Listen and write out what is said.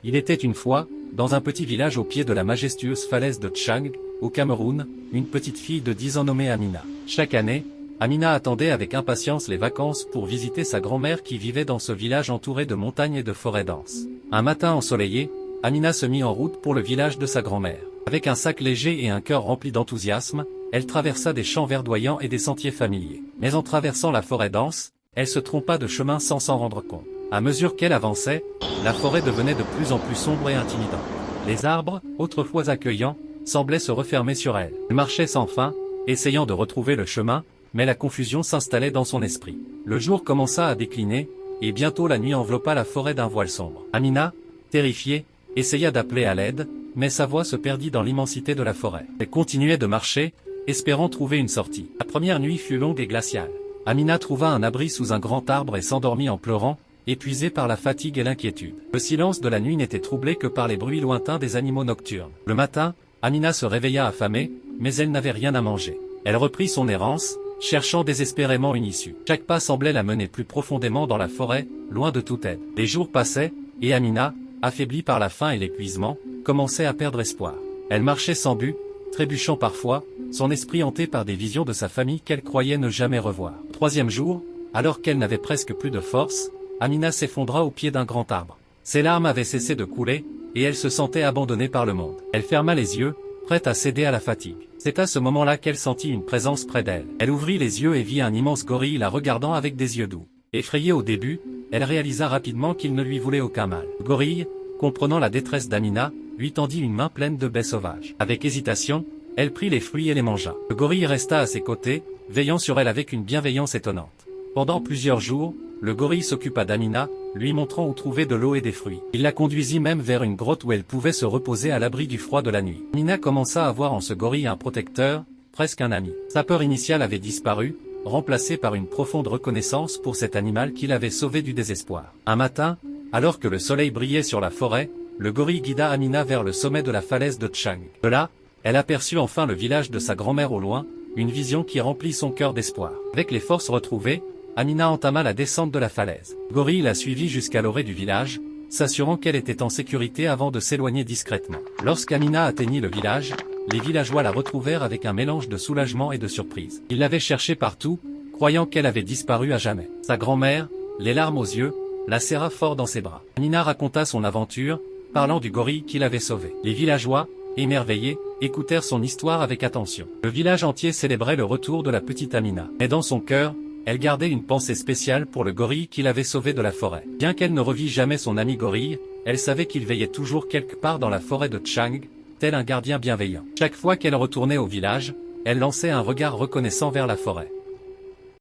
Il était une fois, dans un petit village au pied de la majestueuse falaise de Tchang, au Cameroun, une petite fille de 10 ans nommée Amina. Chaque année, Amina attendait avec impatience les vacances pour visiter sa grand-mère qui vivait dans ce village entouré de montagnes et de forêts denses. Un matin ensoleillé, Amina se mit en route pour le village de sa grand-mère. Avec un sac léger et un cœur rempli d'enthousiasme, elle traversa des champs verdoyants et des sentiers familiers. Mais en traversant la forêt dense, elle se trompa de chemin sans s'en rendre compte. À mesure qu'elle avançait, la forêt devenait de plus en plus sombre et intimidante. Les arbres, autrefois accueillants, semblaient se refermer sur elle. Elle marchait sans fin, essayant de retrouver le chemin, mais la confusion s'installait dans son esprit. Le jour commença à décliner, et bientôt la nuit enveloppa la forêt d'un voile sombre. Amina, terrifiée, essaya d'appeler à l'aide, mais sa voix se perdit dans l'immensité de la forêt. Elle continuait de marcher, espérant trouver une sortie. La première nuit fut longue et glaciale. Amina trouva un abri sous un grand arbre et s'endormit en pleurant, épuisée par la fatigue et l'inquiétude. Le silence de la nuit n'était troublé que par les bruits lointains des animaux nocturnes. Le matin, Amina se réveilla affamée, mais elle n'avait rien à manger. Elle reprit son errance, cherchant désespérément une issue. Chaque pas semblait la mener plus profondément dans la forêt, loin de toute aide. Les jours passaient, et Amina, affaiblie par la faim et l'épuisement, commençait à perdre espoir. Elle marchait sans but, trébuchant parfois, son esprit hanté par des visions de sa famille qu'elle croyait ne jamais revoir. Troisième jour, alors qu'elle n'avait presque plus de force, Amina s'effondra au pied d'un grand arbre. Ses larmes avaient cessé de couler, et elle se sentait abandonnée par le monde. Elle ferma les yeux, prête à céder à la fatigue. C'est à ce moment-là qu'elle sentit une présence près d'elle. Elle ouvrit les yeux et vit un immense gorille la regardant avec des yeux doux. Effrayée au début, elle réalisa rapidement qu'il ne lui voulait aucun mal. Le gorille, comprenant la détresse d'Amina, lui tendit une main pleine de baies sauvages. Avec hésitation, elle prit les fruits et les mangea. Le gorille resta à ses côtés, veillant sur elle avec une bienveillance étonnante. Pendant plusieurs jours, le gorille s'occupa d'Amina, lui montrant où trouver de l'eau et des fruits. Il la conduisit même vers une grotte où elle pouvait se reposer à l'abri du froid de la nuit. Amina commença à voir en ce gorille un protecteur, presque un ami. Sa peur initiale avait disparu, remplacée par une profonde reconnaissance pour cet animal qui l'avait sauvé du désespoir. Un matin, alors que le soleil brillait sur la forêt, le gorille guida Amina vers le sommet de la falaise de Tchang. De là, elle aperçut enfin le village de sa grand-mère au loin, une vision qui remplit son cœur d'espoir. Avec les forces retrouvées, Amina entama la descente de la falaise. Le gorille la suivit jusqu'à l'orée du village, s'assurant qu'elle était en sécurité avant de s'éloigner discrètement. Lorsqu'Amina atteignit le village, les villageois la retrouvèrent avec un mélange de soulagement et de surprise. Ils l'avaient cherchée partout, croyant qu'elle avait disparu à jamais. Sa grand-mère, les larmes aux yeux, la serra fort dans ses bras. Amina raconta son aventure, parlant du gorille qui l'avait sauvée. Les villageois, émerveillés, écoutèrent son histoire avec attention. Le village entier célébrait le retour de la petite Amina. Mais dans son cœur, elle gardait une pensée spéciale pour le gorille qui l'avait sauvée de la forêt. Bien qu'elle ne revît jamais son ami gorille, elle savait qu'il veillait toujours quelque part dans la forêt de Tchang, tel un gardien bienveillant. Chaque fois qu'elle retournait au village, elle lançait un regard reconnaissant vers la forêt.